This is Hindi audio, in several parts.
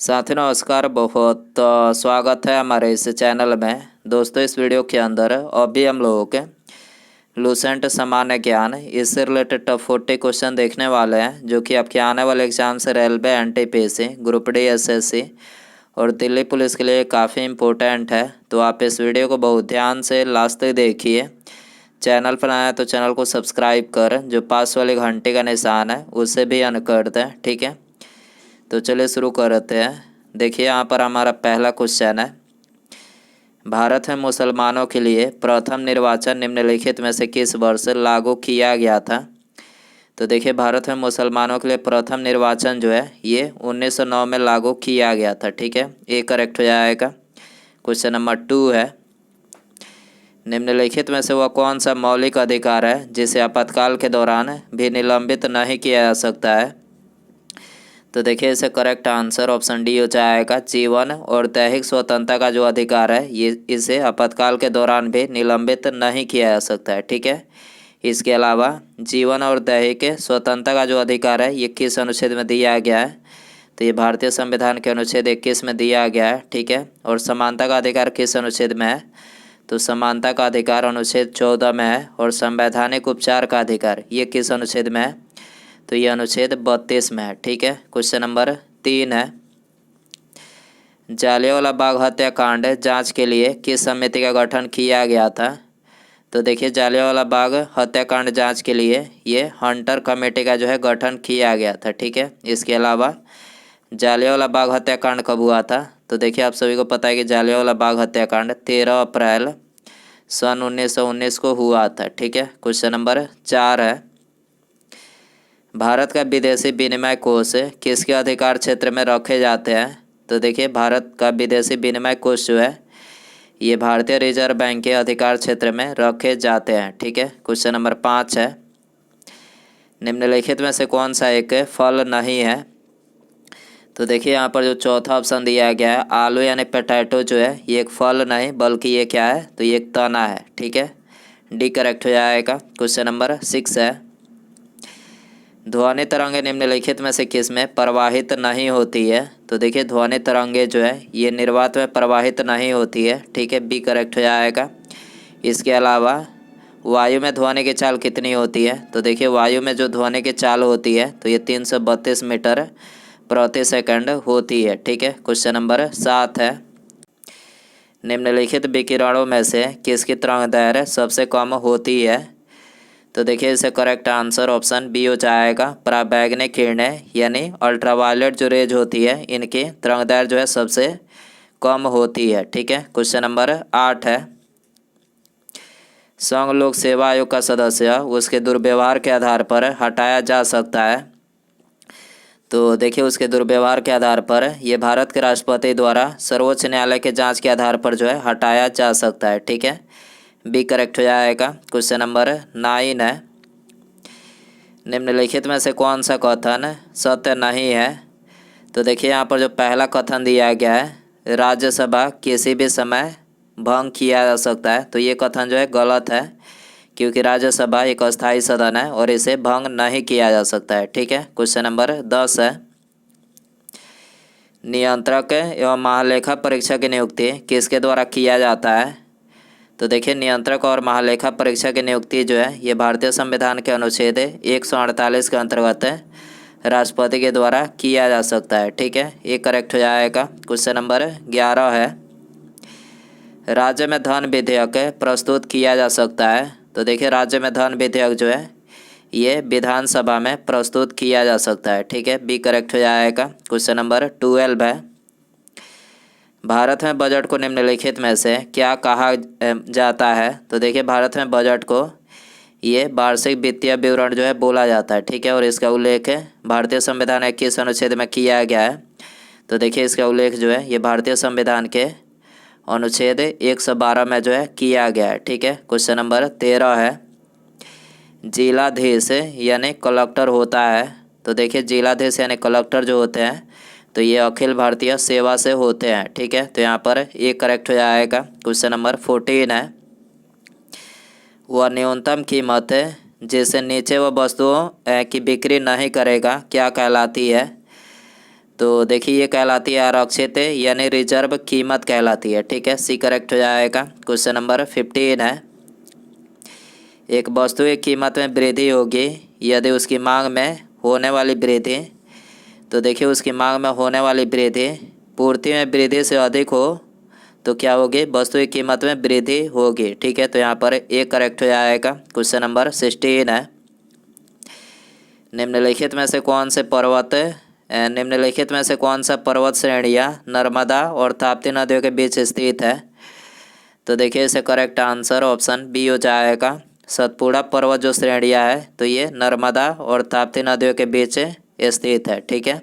साथियों नमस्कार। बहुत स्वागत है हमारे इस चैनल में। दोस्तों इस वीडियो के अंदर अभी हम लोगों के लूसेंट सामान्य ज्ञान इससे रिलेटेड टॉप 40 क्वेश्चन देखने वाले हैं, जो कि आपके आने वाले एग्जाम से railway, NTPC, group D, SSC और दिल्ली पुलिस के लिए काफ़ी इम्पोर्टेंट है। तो आप इस वीडियो को बहुत ध्यान से लास्ट तक देखिए। चैनल पर आया तो चैनल को सब्सक्राइब कर, जो पास वाली घंटे का निशान है उसे भी ऑन कर दें, ठीक है। तो चलिए शुरू करते हैं। देखिए यहाँ पर हमारा पहला क्वेश्चन है, भारत में मुसलमानों के लिए प्रथम निर्वाचन निम्नलिखित में से किस वर्ष लागू किया गया था। तो देखिए भारत में मुसलमानों के लिए प्रथम निर्वाचन जो है ये 1909 में लागू किया गया था, ठीक है। ये करेक्ट हो जाएगा। क्वेश्चन नंबर 2 है, निम्नलिखित में से वह कौन सा मौलिक अधिकार है जिसे आपातकाल के दौरान भी निलंबित नहीं किया जा सकता है। तो देखिए इसे करेक्ट आंसर ऑप्शन डी हो जाएगा। जीवन और दैहिक स्वतंत्रता का जो अधिकार है ये इसे आपातकाल के दौरान भी निलंबित नहीं किया जा सकता है, ठीक है। इसके अलावा जीवन और दैहिक स्वतंत्रता का जो अधिकार है ये किस अनुच्छेद में दिया गया है। तो ये भारतीय संविधान के अनुच्छेद 21 में दिया गया है, ठीक है। और समानता का अधिकार किस अनुच्छेद में है। तो समानता का अधिकार अनुच्छेद 14 में है। और संवैधानिक उपचार का अधिकार ये किस अनुच्छेद में है। तो ये अनुच्छेद 32 में है, ठीक है। क्वेश्चन नंबर 3 है, जालियांवाला बाग हत्याकांड जांच के लिए किस समिति का गठन किया गया था। तो देखिए जालियांवाला बाग हत्याकांड जांच के लिए ये हंटर कमेटी का जो है गठन किया गया था, ठीक है। इसके अलावा जालियांवाला बाग हत्याकांड कब हुआ था। तो देखिए आप सभी को पता है कि जालियांवाला बाग हत्याकांड 13 अप्रैल सन 1919 को हुआ था, ठीक है। क्वेश्चन नंबर 4 है, भारत का विदेशी विनिमय कोष किसके अधिकार क्षेत्र में रखे जाते हैं। तो देखिए भारत का विदेशी विनिमय कोष जो है ये भारतीय रिजर्व बैंक के अधिकार क्षेत्र में रखे जाते हैं, ठीक है। क्वेश्चन नंबर 5 है, निम्नलिखित में से कौन सा एक फल नहीं है। तो देखिए यहाँ पर जो चौथा ऑप्शन दिया गया है आलू यानी पोटैटो जो है ये एक फल नहीं बल्कि ये क्या है, तो ये एक तना है, ठीक है। डी करेक्ट हो जाएगा। क्वेश्चन नंबर 6 है, ध्वनि तरंगे निम्नलिखित में से किस में प्रवाहित नहीं होती है। तो देखिए ध्वनि तरंगे जो है ये निर्वात में प्रवाहित नहीं होती है, ठीक है। बी करेक्ट हो जाएगा। इसके अलावा वायु में ध्वनि की चाल कितनी होती है। तो देखिए वायु में जो ध्वनि की चाल होती है तो ये 332 मीटर प्रति सेकंड होती है, ठीक है। क्वेश्चन नंबर 7 है, निम्नलिखित विकिरणों में से किसकी तरंगदैर्घ्य सबसे कम होती है। तो देखिए इसे करेक्ट आंसर ऑप्शन बी हो जाएगा। पराबैंगनी किरणें यानी अल्ट्रावायलेट जो रेज होती है इनकी तरंगदैर्घ्य जो है सबसे कम होती है, ठीक है। क्वेश्चन नंबर 8 है, संघ लोक सेवा आयोग का सदस्य उसके दुर्व्यवहार के आधार पर हटाया जा सकता है। तो देखिए उसके दुर्व्यवहार के आधार पर ये भारत के राष्ट्रपति द्वारा सर्वोच्च न्यायालय के जांच के आधार पर जो है हटाया जा सकता है, ठीक है। बी करेक्ट हो जाएगा। क्वेश्चन नंबर 9 है, निम्नलिखित में से कौन सा कथन सत्य नहीं है। तो देखिए यहाँ पर जो पहला कथन दिया गया है राज्यसभा किसी भी समय भंग किया जा सकता है, तो ये कथन जो है गलत है, क्योंकि राज्यसभा एक अस्थायी सदन है और इसे भंग नहीं किया जा सकता है, ठीक है। क्वेश्चन नंबर 10 है, नियंत्रक एवं महालेखा परीक्षा की नियुक्ति किसके द्वारा किया जाता है। तो देखिए नियंत्रक और महालेखा परीक्षा की नियुक्ति जो है ये भारतीय संविधान के अनुच्छेद 148 के अंतर्गत राष्ट्रपति के द्वारा किया जा सकता है, ठीक है। ये करेक्ट हो जाएगा। क्वेश्चन नंबर 11 है, राज्य में धन विधेयक प्रस्तुत किया जा सकता है। तो देखिए राज्य में धन विधेयक जो है ये विधानसभा में प्रस्तुत किया जा सकता है, ठीक है। बी करेक्ट हो जाएगा। क्वेश्चन नंबर 12 है, भारत में बजट को निम्नलिखित में से क्या कहा जाता है। तो देखिए भारत में बजट को ये वार्षिक वित्तीय विवरण जो है बोला जाता है, ठीक है। और इसका उल्लेख भारतीय संविधान 21 अनुच्छेद में किया गया है। तो देखिए इसका उल्लेख जो है ये भारतीय संविधान के अनुच्छेद 112 में जो है किया गया है, ठीक है। क्वेश्चन नंबर 13 है, जिलाधीश यानी कलेक्टर होता है। तो देखिए जिलाधीश यानी कलेक्टर जो होते हैं तो ये अखिल भारतीय सेवा से होते हैं, ठीक है। तो यहाँ पर ये करेक्ट हो जाएगा। क्वेश्चन नंबर 14 है, वह न्यूनतम कीमत जिससे नीचे वह वस्तुओं की बिक्री नहीं करेगा क्या कहलाती है। तो देखिए ये कहलाती है आरक्षित यानी रिजर्व कीमत कहलाती है, ठीक है। सी करेक्ट हो जाएगा। क्वेश्चन नंबर 15 है, एक वस्तु की कीमत में वृद्धि होगी यदि उसकी मांग में होने वाली वृद्धि, तो देखिए उसकी मांग में होने वाली वृद्धि पूर्ति में वृद्धि से अधिक हो तो क्या होगी, वस्तु की कीमत में वृद्धि होगी, ठीक है। तो यहाँ पर ए करेक्ट हो जाएगा। क्वेश्चन नंबर 16 है, निम्नलिखित में से कौन सा पर्वत श्रेणियाँ नर्मदा और ताप्ती नदियों के बीच स्थित है। तो देखिए इसे करेक्ट आंसर ऑप्शन बी हो जाएगा। सतपुड़ा पर्वत जो श्रेणियाँ है तो ये नर्मदा और ताप्ती नदियों के बीच स्थित है, ठीक है।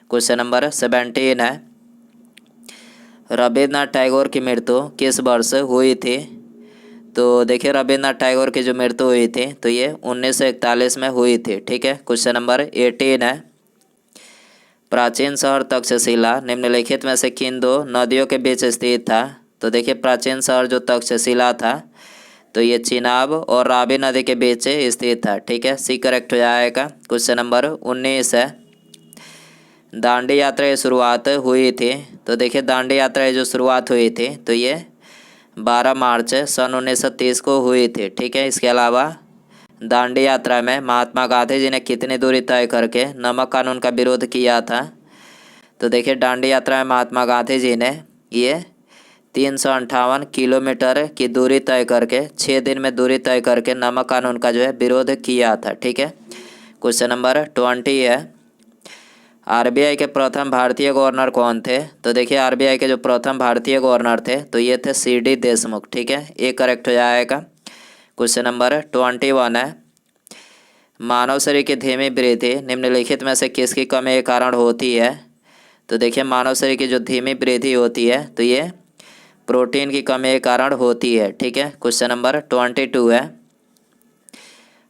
क्वेश्चन नंबर 17 है, रविन्द्रनाथ टैगोर की मृत्यु किस वर्ष हुई थी। तो देखिए रविन्द्रनाथ टैगोर की जो मृत्यु हुई थी तो ये 1941 में हुई थी, ठीक है। क्वेश्चन नंबर 18 है, प्राचीन शहर तक्षशिला निम्नलिखित में से किन दो नदियों के बीच स्थित था। तो देखिए प्राचीन शहर जो तक्षशिला था तो ये चिनाब और रावी नदी के बीच स्थित था, ठीक है। सी करेक्ट हो जाएगा। क्वेश्चन नंबर 19 है, दांडी यात्रा की शुरुआत हुई थी। तो देखिए दांडी यात्रा की जो शुरुआत हुई थी तो ये 12 मार्च सन 1930 को हुई थी, ठीक है। इसके अलावा दांडी यात्रा में महात्मा गांधी जी ने कितनी दूरी तय करके नमक कानून का विरोध किया था। तो देखिए दांडी यात्रा में महात्मा गांधी जी ने ये 358 किलोमीटर की दूरी तय करके 6 दिन में दूरी तय करके नमक कानून का जो है विरोध किया था, ठीक है। क्वेश्चन नंबर 20 है, आरबीआई के प्रथम भारतीय गवर्नर कौन थे। तो देखिए आरबीआई के जो प्रथम भारतीय गवर्नर थे तो ये थे सीडी देशमुख, ठीक है। ये करेक्ट हो जाएगा। क्वेश्चन नंबर 21 है, मानव शरीर की धीमी वृद्धि निम्नलिखित में से किसकी कमी के कारण होती है। तो देखिए मानव शरीर की जो धीमी वृद्धि होती है तो ये प्रोटीन की कमी के कारण होती है, ठीक है। क्वेश्चन नंबर 22 है,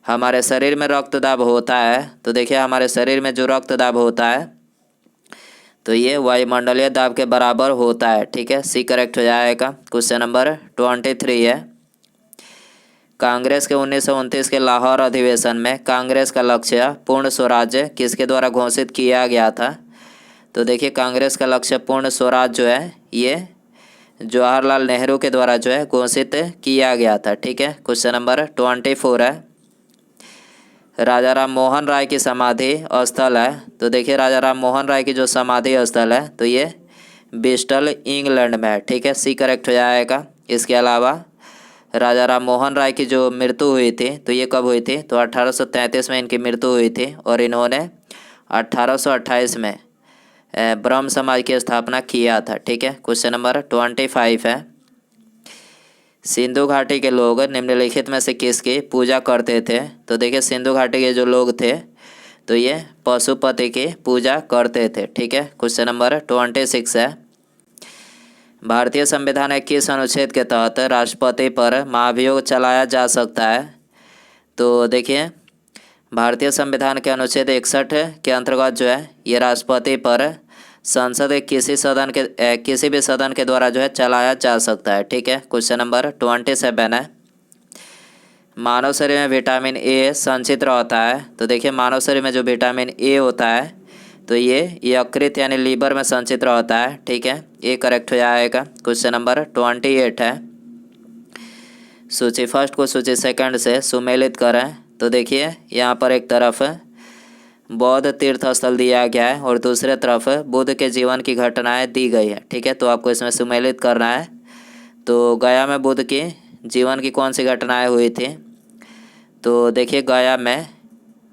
हमारे शरीर में रक्त दाब होता है। तो देखिए हमारे शरीर में जो रक्त दाब होता है तो ये वायुमंडलीय दाब के बराबर होता है, ठीक है। सी करेक्ट हो जाएगा। क्वेश्चन नंबर 23 है, कांग्रेस के 1929 के लाहौर अधिवेशन में कांग्रेस का लक्ष्य पूर्ण स्वराज्य किसके द्वारा घोषित किया गया था। तो देखिए कांग्रेस का लक्ष्य पूर्ण स्वराज जो है ये जवाहरलाल नेहरू के द्वारा जो है घोषित किया गया था, ठीक है। क्वेश्चन नंबर 24 है, राजा राम मोहन राय की समाधि स्थल है। तो देखिए राजा राम मोहन राय की जो समाधि स्थल है तो ये ब्रिस्टल इंग्लैंड में है, ठीक है। सी करेक्ट हो जाएगा। इसके अलावा राजा राम मोहन राय की जो मृत्यु हुई थी तो ये कब हुई थी, तो 1833 में इनकी मृत्यु हुई थी और इन्होंने 1828 में ब्रह्म समाज की स्थापना किया था, ठीक है। क्वेश्चन नंबर 25 है, सिंधु घाटी के लोग निम्नलिखित में से किसकी पूजा करते थे। तो देखिए सिंधु घाटी के जो लोग थे तो ये पशुपति की पूजा करते थे, ठीक है। क्वेश्चन नंबर 26 है, भारतीय संविधान के किस अनुच्छेद के तहत राष्ट्रपति पर महाभियोग चलाया जा सकता है। तो देखिए भारतीय संविधान के अनुच्छेद 61 के अंतर्गत जो है ये राष्ट्रपति पर संसद के किसी भी सदन के द्वारा जो है चलाया जा सकता है, ठीक है। क्वेश्चन नंबर 27 है, मानव शरीर में विटामिन ए संचित रहता है। तो देखिए मानव शरीर में जो विटामिन ए होता है तो ये यकृत यानी लीवर में संचित रहता है, ठीक है। ये करेक्ट हो जाएगा। क्वेश्चन नंबर 28 है, सूची फर्स्ट को सूची सेकंड से सुमेलित करें। तो देखिए यहाँ पर एक तरफ बौद्ध तीर्थ स्थल दिया गया है और दूसरे तरफ बुद्ध के जीवन की घटनाएं दी गई है, ठीक है। तो आपको इसमें सुमेलित करना है। तो गया में बुद्ध की जीवन की कौन सी घटनाएं हुई थी। तो देखिए गया में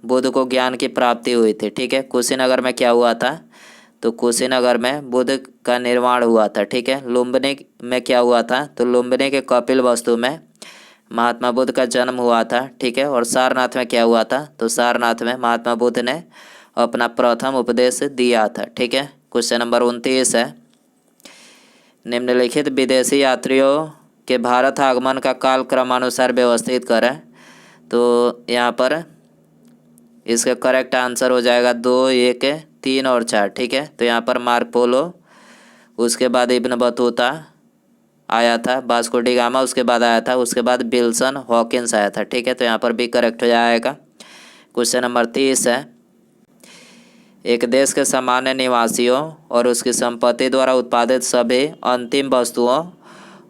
बुद्ध को ज्ञान की प्राप्ति हुई थी, ठीक है। कुशीनगर में क्या हुआ था, तो कुशीनगर में बुद्ध का निर्माण हुआ था, ठीक है। लुम्बिनी में क्या हुआ था, तो लुम्बिनी के कपिल वस्तु में महात्मा बुद्ध का जन्म हुआ था, ठीक है। और सारनाथ में क्या हुआ था, तो सारनाथ में महात्मा बुद्ध ने अपना प्रथम उपदेश दिया था, ठीक है। क्वेश्चन नंबर 29 है, निम्नलिखित विदेशी यात्रियों के भारत आगमन का काल क्रमानुसार व्यवस्थित करें। तो यहाँ पर इसका करेक्ट आंसर हो जाएगा 2, 1, 3 और 4, ठीक है। तो यहाँ पर मार्को पोलो, उसके बाद इब्न बतूता आया था, वास्को डी गामा उसके बाद आया था, उसके बाद विल्सन हॉकिंस आया था, ठीक है। तो यहाँ पर भी करेक्ट हो जाएगा। क्वेश्चन नंबर 30 है, एक देश के सामान्य निवासियों और उसकी संपत्ति द्वारा उत्पादित सभी अंतिम वस्तुओं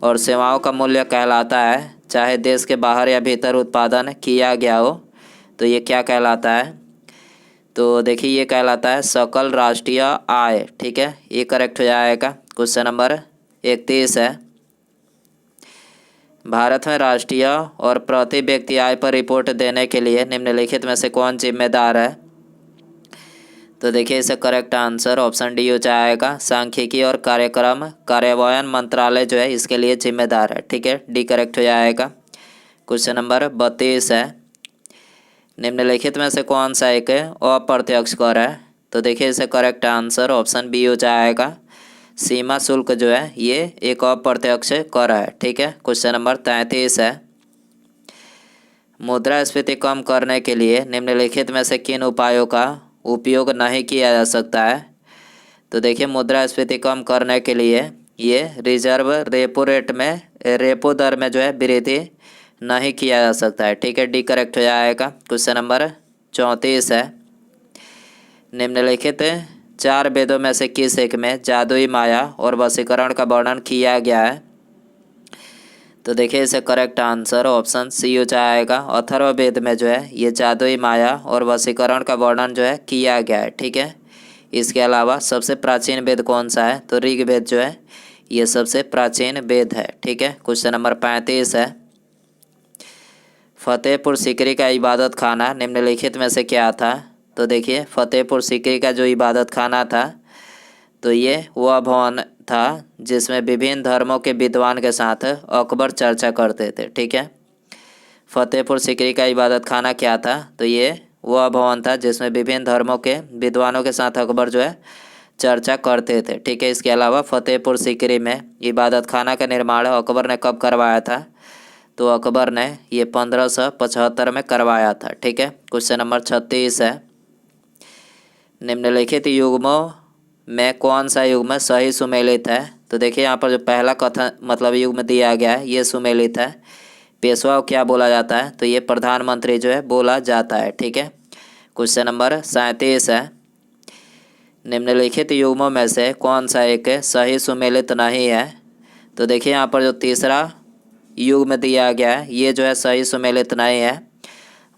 और सेवाओं का मूल्य कहलाता है, चाहे देश के बाहर या भीतर उत्पादन किया गया हो। तो ये क्या कहलाता है? तो देखिए ये कहलाता है सकल राष्ट्रीय आय। ठीक है, ये करेक्ट हो जाएगा। क्वेश्चन नंबर 31 है, भारत में राष्ट्रीय और प्रति व्यक्ति आय पर रिपोर्ट देने के लिए निम्नलिखित में से कौन जिम्मेदार है? तो देखिए इसे करेक्ट आंसर ऑप्शन डी हो जाएगा, सांख्यिकी और कार्यक्रम कार्यान्वयन मंत्रालय जो है इसके लिए जिम्मेदार है। ठीक है, डी करेक्ट हो जाएगा। क्वेश्चन नंबर 32 है, निम्नलिखित में से कौन सा एक अप्रत्यक्ष कर है? तो देखिए इसे करेक्ट आंसर ऑप्शन बी हो जाएगा, सीमा शुल्क जो है ये एक अप्रत्यक्ष कर है। ठीक है, क्वेश्चन नंबर 33 है, मुद्रास्फीति कम करने के लिए निम्नलिखित में से किन उपायों का उपयोग नहीं किया जा सकता है? तो देखिए मुद्रास्फीति कम करने के लिए ये रिजर्व रेपो दर में जो है वृद्धि नहीं किया जा सकता है। ठीक है, डी करेक्ट हो जाएगा। क्वेश्चन नंबर 34 है, निम्नलिखित 4 वेदों में से किस एक में जादुई माया और वशीकरण का वर्णन किया गया है? तो देखिए इसे करेक्ट आंसर ऑप्शन सी हो जाएगा, अथर्ववेद में जो है ये जादुई माया और वशीकरण का वर्णन जो है किया गया है। ठीक है, इसके अलावा सबसे प्राचीन वेद कौन सा है? तो ऋग्वेद जो है ये सबसे प्राचीन वेद है। ठीक है, क्वेश्चन नंबर 35 है, फतेहपुर सीकरी का इबादत खाना निम्नलिखित में से क्या था? तो देखिए फतेहपुर सीकरी का जो इबादत खाना था तो ये वह भवन था जिसमें विभिन्न धर्मों के विद्वान के साथ अकबर चर्चा करते थे। ठीक है, फतेहपुर सीकरी का इबादत खाना क्या था? तो ये वह भवन था जिसमें विभिन्न धर्मों के विद्वानों के साथ अकबर जो है चर्चा करते थे। ठीक है, इसके अलावा फतेहपुर सीकरी में इबादत खाना का निर्माण अकबर ने कब करवाया था? तो अकबर ने ये 1575 में करवाया था। ठीक है, क्वेश्चन नंबर 36 है, निम्नलिखित युग्मों में कौन सा युग्म सही सुमेलित है? तो देखिए यहाँ पर जो पहला कथन मतलब युग्म दिया गया है ये सुमेलित है। पेशवा को क्या बोला जाता है? तो ये प्रधानमंत्री जो है बोला जाता है। ठीक है, क्वेश्चन नंबर 37 है, निम्नलिखित युग्मों में से कौन सा एक सही सुमेलित नहीं है? तो देखिए यहाँ पर जो तीसरा युग्म दिया गया है ये जो है सही सुमेलित नहीं है,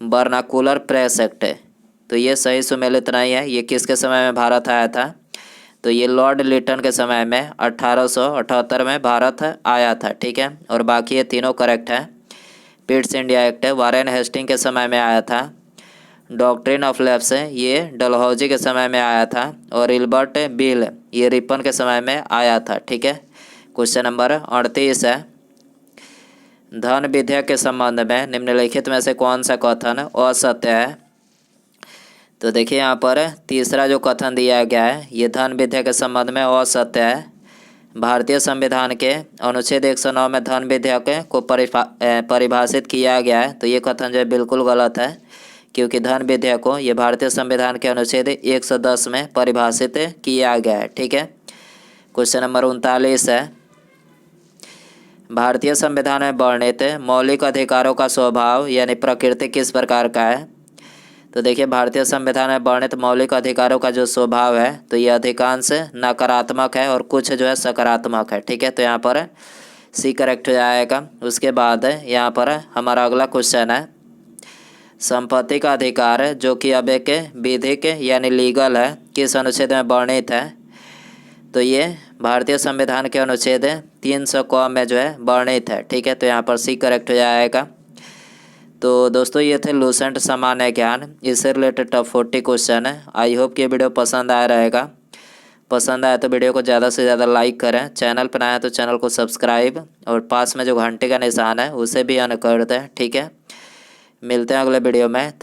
वर्नाकुलर प्रेस एक्ट है। तो ये सही सुमेलित नहीं है। ये किसके समय में भारत आया था? तो ये लॉर्ड लिटन के समय में 1878 में भारत आया था। ठीक है, और बाकी ये तीनों करेक्ट है। Pitt's India act Warren Hasting के समय में आया था। डॉक्ट्रिन ऑफ लैप्स ये डलहौजी के समय में आया था। और इल्बर्ट बिल ये रिपन के समय में आया था। ठीक है, क्वेश्चन नंबर 38 है, धन विधेयक के संबंध में निम्नलिखित में से कौन सा कथन असत्य है? तो देखिए यहाँ पर तीसरा जो कथन दिया गया है ये धन विधेयक के संबंध में असत्य है। भारतीय संविधान के अनुच्छेद 109 में धन विधेयक को परिभाषित किया गया है। तो ये कथन जो है बिल्कुल गलत है, क्योंकि धन विधेयक को ये भारतीय संविधान के अनुच्छेद 110 में परिभाषित किया गया है। ठीक है, क्वेश्चन नंबर 39 है, भारतीय संविधान में वर्णित मौलिक अधिकारों का स्वभाव यानी प्रकृति किस प्रकार का है? तो देखिए भारतीय संविधान में वर्णित मौलिक अधिकारों का जो स्वभाव है तो ये अधिकांश नकारात्मक है और कुछ जो है सकारात्मक है। ठीक है, तो यहाँ पर सी करेक्ट हो जाएगा। उसके बाद यहाँ पर हमारा अगला क्वेश्चन है, संपत्ति का अधिकार जो कि अब एक विधिक यानी लीगल है किस अनुच्छेद में वर्णित है? तो ये भारतीय संविधान के अनुच्छेद 300 क में जो है वर्णित है। ठीक है, तो यहाँ पर सी करेक्ट हो जाएगा। तो दोस्तों ये थे लूसेंट सामान्य ज्ञान, इससे रिलेटेड टॉप 40 क्वेश्चन है। आई होप कि ये वीडियो पसंद आया रहेगा। पसंद आया तो वीडियो को ज़्यादा से ज़्यादा लाइक करें, चैनल पर आए तो चैनल को सब्सक्राइब और पास में जो घंटे का निशान है उसे भी ऑन कर दें। ठीक है, मिलते हैं अगले वीडियो में।